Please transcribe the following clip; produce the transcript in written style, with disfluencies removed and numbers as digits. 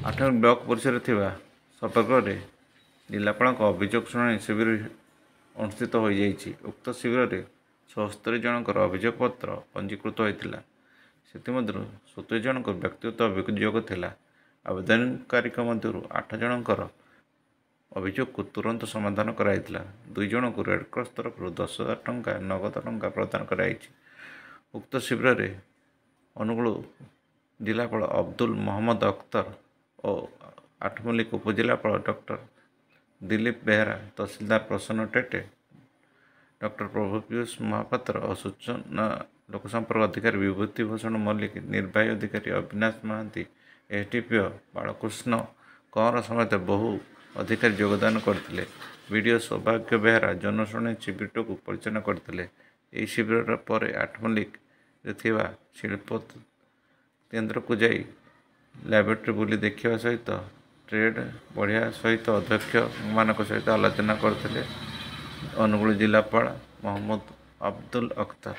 Athgarh block परिसर थिबा सभागृह जिलापाल अभियोग शुणाणी शिविर अनुष्ठित हो जाइछि। उक्त शिविर में 76 जनकर अभियोग पत्र पंजीकृत होता से 70 जनकर व्यक्तिगत अभियोग थिला। आवेदनकारी मध्य 8 जनकर अभियोग को तुरंत समाधान कराइथिला। 2 जन को रेडक्रॉस तरफ 10,000 टंका नगद टंका प्रदान कराइछि। उक्त शिविर में अनुगुल जिलापाल अब्दुल मोहम्मद अख्तर और आठमल्लिक उपजिलापाल डॉक्टर दिलीप बेहरा, तहसीलदार प्रसन्न टेटे, डॉक्टर प्रभु पीयूष महापात्र और सूचना लोकसंपर्क अधिकारी विभूति भूषण मल्लिक, निर्वाही अधिकारी अविनाश महांती, एसडीपीओ बालकृष्ण कंवर समेत बहु अधिकारी योगदान करते। वीडियो सौभाग्य बेहरा जनशुणाणी शिविर को परिचालन करते। यह शिविर पर आठमल्लिक शिल्प केन्द्र को जाई लैबोरेटरी बुली देखा सहित ट्रेड बढ़िया सहित अध्यक्ष मान सहित आलोचना करते अनुगुल जिलापाल मोहम्मद अब्दुल अख्तर।